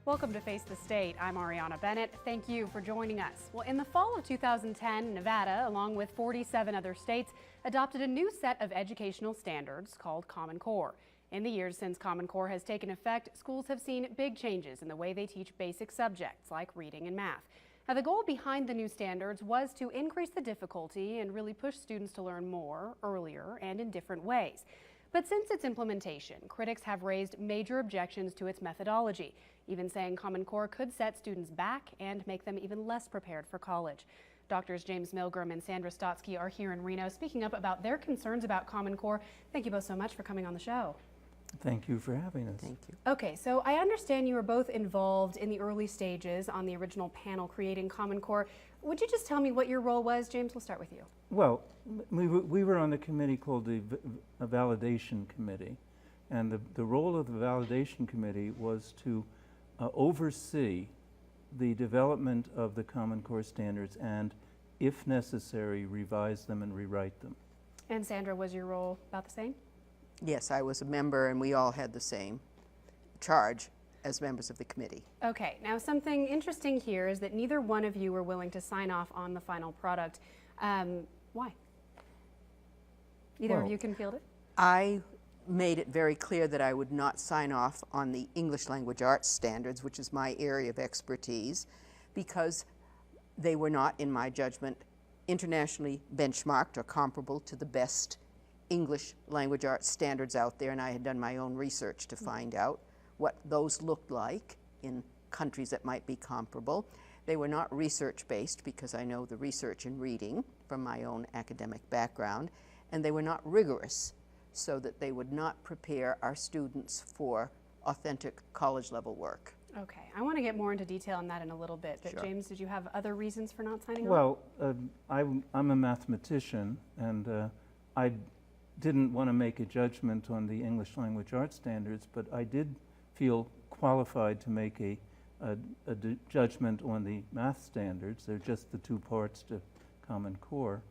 Welcome to Face the State. I'm Ariana Bennett. Thank you for joining us. Well, in the fall of 2010, Nevada, along with 47 other states, adopted a new set of educational standards called Common Core. In the years since Common Core has taken effect, schools have seen big changes in the way they teach basic subjects like reading and math. Now, the goal behind the new standards was to increase the difficulty and really push students to learn more, earlier, and in different ways. But since its implementation, critics have raised major objections to its methodology, even saying Common Core could set students back and make them even less prepared for college. Doctors James Milgram and Sandra Stotsky are here in Reno speaking up about their concerns about Common Core. Thank you both so much for coming on the show. Thank you for having us. Thank you. Okay, so I understand you were both involved in the early stages on the original panel creating Common Core. Would you just tell me what your role was? James, we'll start with you. Well, we were on a committee called the Validation Committee, and the role of the Validation Committee was to oversee the development of the Common Core standards and, if necessary, revise them and rewrite them. And Sandra, was your role about the same? Yes, I was a member, and we all had the same charge as members of the committee. Okay, now something interesting here is that neither one of you were willing to sign off on the final product. Why? Either of you can field it? I made it very clear that I would not sign off on the English language arts standards, which is my area of expertise, because they were not, in my judgment, internationally benchmarked or comparable to the best English language arts standards out there, and I had done my own research to find out what those looked like in countries that might be comparable. They were not research-based, because I know the research in reading from my own academic background, and they were not rigorous, so that they would not prepare our students for authentic college-level work. Okay, I want to get more into detail on that in a little bit, but Sure. James, did you have other reasons for not signing on? Well, I'm a mathematician, and I didn't want to make a judgment on the English language arts standards, but I did feel qualified to make a judgment on the math standards. They're just the two parts to Common Core.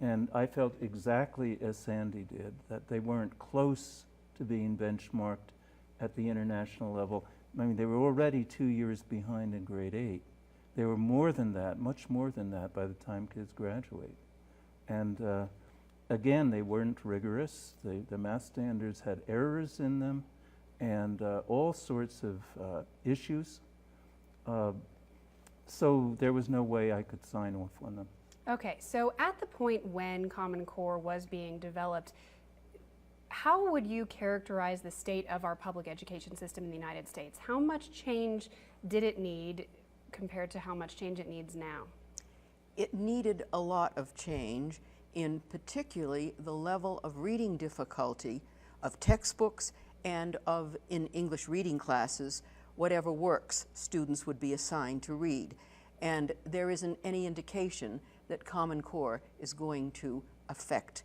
And I felt exactly as Sandy did, that they weren't close to being benchmarked at the international level. I mean, they were already 2 years behind in grade 8. They were more than that, much more than that by the time kids graduate. And again, they weren't rigorous. The math standards had errors in them and all sorts of issues. So there was no way I could sign off on them. Okay, so at the point when Common Core was being developed, how would you characterize the state of our public education system in the United States? How much change did it need compared to how much change it needs now? It needed a lot of change, in particularly the level of reading difficulty of textbooks and of, in English reading classes, whatever works students would be assigned to read. And there isn't any indication that Common Core is going to affect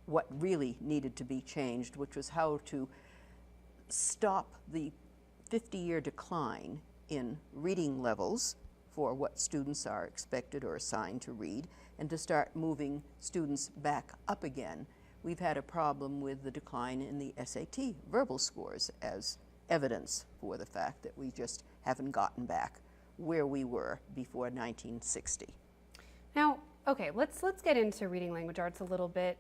what really needed to be changed, which was how to stop the 50-year decline in reading levels for what students are expected or assigned to read, and to start moving students back up again. We've had a problem with the decline in the SAT verbal scores as evidence for the fact that we just haven't gotten back where we were before 1960. Now, okay, let's get into reading language arts a little bit.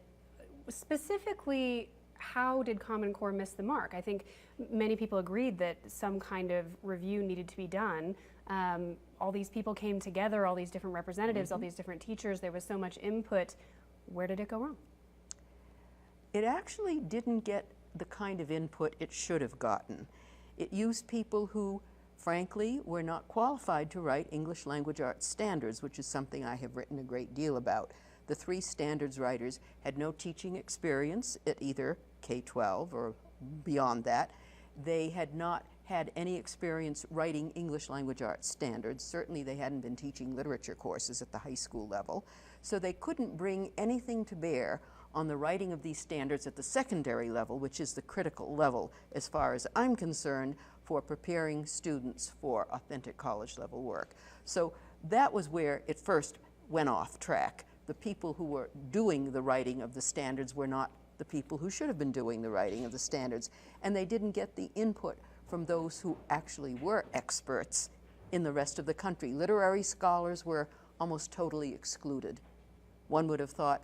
Specifically, how did Common Core miss the mark? I think many people agreed that some kind of review needed to be done. All these people came together, all these different representatives, all these different teachers, there was so much input. Where did it go wrong? It actually didn't get the kind of input it should have gotten. It used people who, frankly, were not qualified to write English language arts standards, which is something I have written a great deal about. The 3 standards writers had no teaching experience at either K-12 or beyond that. They had not had any experience writing English language arts standards. Certainly they hadn't been teaching literature courses at the high school level. So they couldn't bring anything to bear on the writing of these standards at the secondary level, which is the critical level, as far as I'm concerned, for preparing students for authentic college level work. So that was where it first went off track. The people who were doing the writing of the standards were not the people who should have been doing the writing of the standards, and they didn't get the input from those who actually were experts in the rest of the country. Literary scholars were almost totally excluded. One would have thought,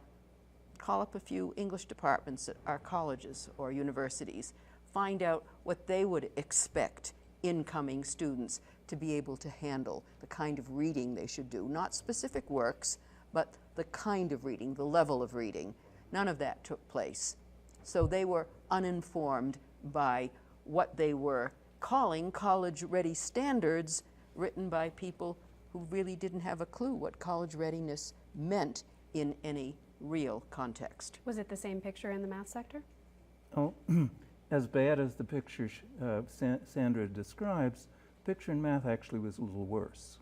call up a few English departments at our colleges or universities, find out what they would expect incoming students to be able to handle, the kind of reading they should do. Not specific works, but the kind of reading, the level of reading. None of that took place. So they were uninformed by what they were calling college-ready standards written by people who really didn't have a clue what college readiness meant in any real context. Was it the same picture in the math sector? Oh, as bad as the picture Sandra describes, the picture in math actually was a little worse.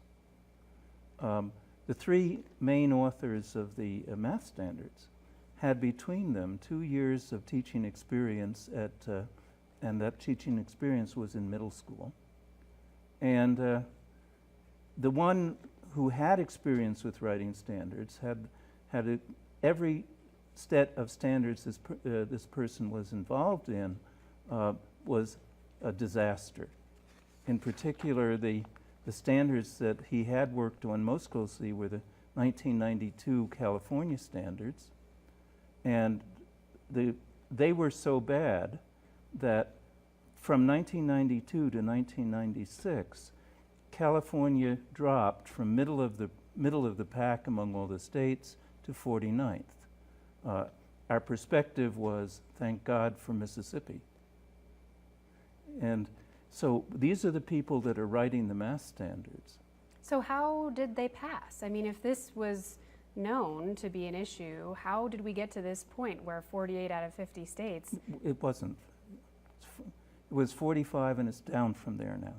The three main authors of the math standards had between them 2 years of teaching experience and that teaching experience was in middle school. And the one who had experience with writing standards had every set of standards this person was involved in was a disaster. In particular, the standards that he had worked on most closely were the 1992 California standards, and they were so bad that from 1992 to 1996, California dropped from middle of the pack among all the states to 49th. Our perspective was, thank God for Mississippi. And so these are the people that are writing the math standards. So how did they pass? I mean, if this was known to be an issue, how did we get to this point where 48 out of 50 states? It wasn't. It was 45 and it's down from there now.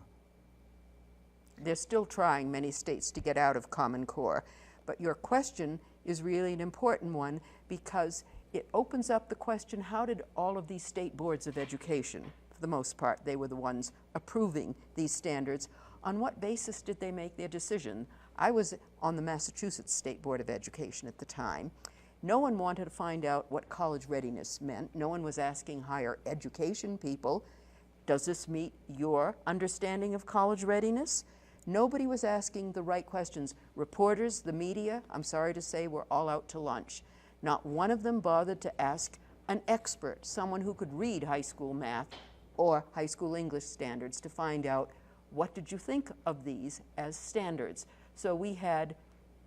They're still trying, many states, to get out of Common Core. But your question is really an important one because it opens up the question, how did all of these state boards of education, for the most part, they were the ones approving these standards, on what basis did they make their decision? I was on the Massachusetts State Board of Education at the time. No one wanted to find out what college readiness meant. No one was asking higher education people, does this meet your understanding of college readiness? Nobody was asking the right questions. Reporters, the media, I'm sorry to say, were all out to lunch. Not one of them bothered to ask an expert, someone who could read high school math or high school English standards, to find out, what did you think of these as standards? So we had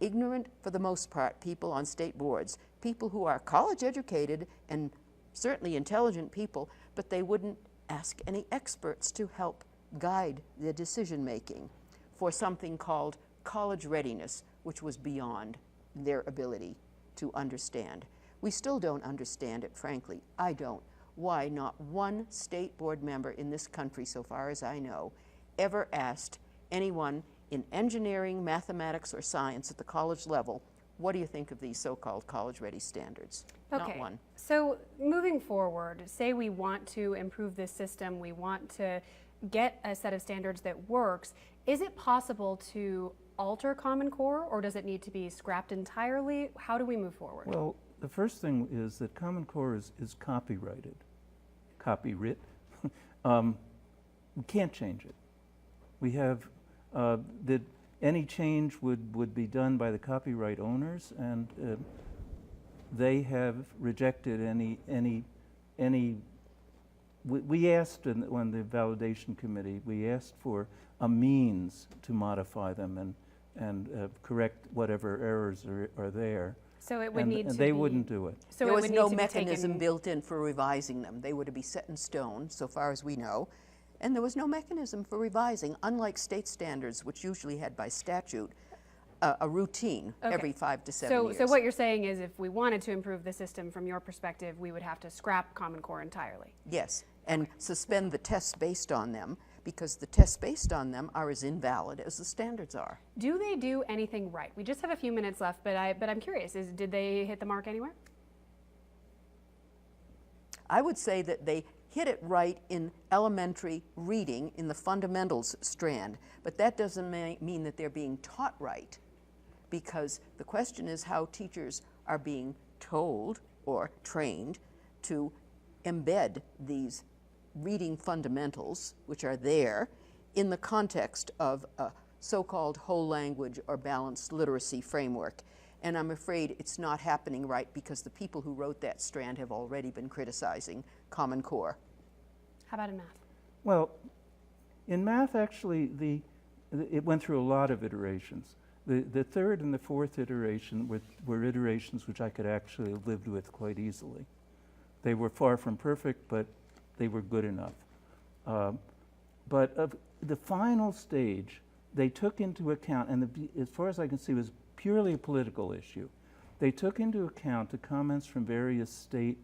ignorant, for the most part, people on state boards, people who are college educated and certainly intelligent people, but they wouldn't ask any experts to help guide their decision making for something called college readiness, which was beyond their ability to understand. We still don't understand it, frankly. I don't. Why not one state board member in this country, so far as I know, ever asked anyone in engineering, mathematics, or science at the college level, what do you think of these so-called college-ready standards? Okay. Not one. So moving forward, say we want to improve this system, we want to get a set of standards that works, is it possible to alter Common Core, or does it need to be scrapped entirely? How do we move forward? Well, the first thing is that Common Core is copyrighted. Copyright. We can't change it. We have that any change would be done by the copyright owners, and they have rejected any. We asked on the validation committee, we asked for a means to modify them and correct whatever errors are there. So it would need to they be, wouldn't do it. So there it was would no need to be mechanism taken, built in for revising them. They were to be set in stone, so far as we know. And there was no mechanism for revising, unlike state standards, which usually had by statute a routine every 5 to 7 years. So what you're saying is, if we wanted to improve the system from your perspective, we would have to scrap Common Core entirely. Yes, and suspend the tests based on them, because the tests based on them are as invalid as the standards are. Do they do anything right? We just have a few minutes left, but I'm curious, did they hit the mark anywhere? I would say that they hit it right in elementary reading in the fundamentals strand, but that doesn't mean that they're being taught right, because the question is how teachers are being told or trained to embed these reading fundamentals, which are there, in the context of a so-called whole language or balanced literacy framework. And I'm afraid it's not happening right because the people who wrote that strand have already been criticizing Common Core. How about in math? Well, in math, actually, it went through a lot of iterations. The third and the fourth iteration were iterations which I could actually have lived with quite easily. They were far from perfect, but they were good enough. But of the final stage, they took into account, and as far as I can see, it was purely a political issue. They took into account the comments from various state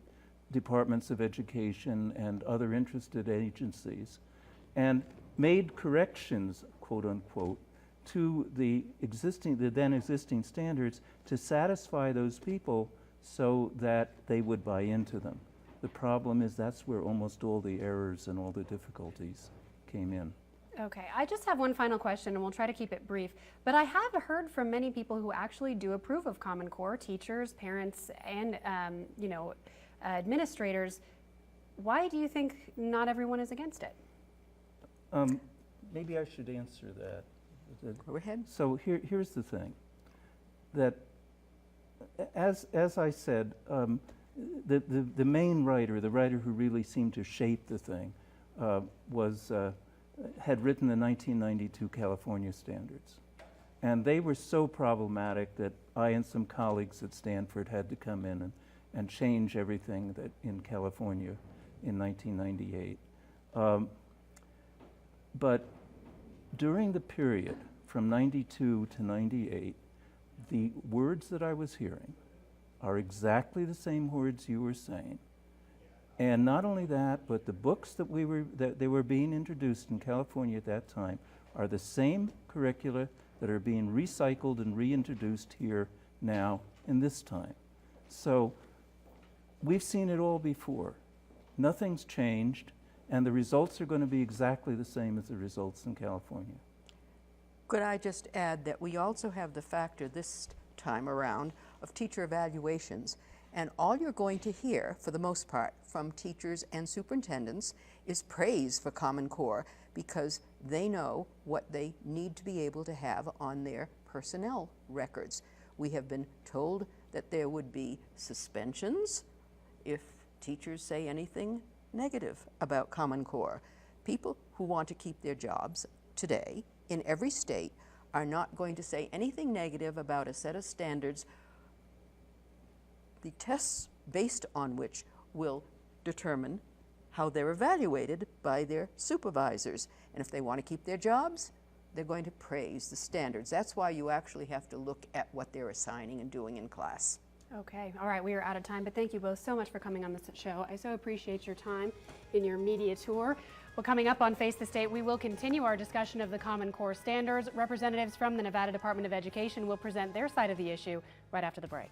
departments of education and other interested agencies and made corrections, quote unquote, to the then existing standards to satisfy those people so that they would buy into them. The problem is that's where almost all the errors and all the difficulties came in. Okay, I just have one final question, and we'll try to keep it brief. But I have heard from many people who actually do approve of Common Core, teachers, parents, and administrators. Why do you think not everyone is against it? Maybe I should answer that. Go ahead. So here's the thing, that as I said, the main writer, the writer who really seemed to shape the thing, had written the 1992 California standards. And they were so problematic that I and some colleagues at Stanford had to come in and change everything that in California in 1998. But during the period from 92 to 98, the words that I was hearing are exactly the same words you were saying. And not only that, but the books that they were being introduced in California at that time are the same curricula that are being recycled and reintroduced here now in this time. So we've seen it all before. Nothing's changed, and the results are going to be exactly the same as the results in California. Could I just add that we also have the factor this time around of teacher evaluations, and all you're going to hear, for the most part, from teachers and superintendents is praise for Common Core because they know what they need to be able to have on their personnel records. We have been told that there would be suspensions if teachers say anything negative about Common Core. People who want to keep their jobs today in every state are not going to say anything negative about a set of standards, the tests based on which will determine how they're evaluated by their supervisors. And if they want to keep their jobs, they're going to praise the standards. That's why you actually have to look at what they're assigning and doing in class. Okay, all right, we are out of time, but thank you both so much for coming on this show. I so appreciate your time in your media tour. Well, coming up on Face the State, we will continue our discussion of the Common Core standards. Representatives from the Nevada Department of Education will present their side of the issue right after the break.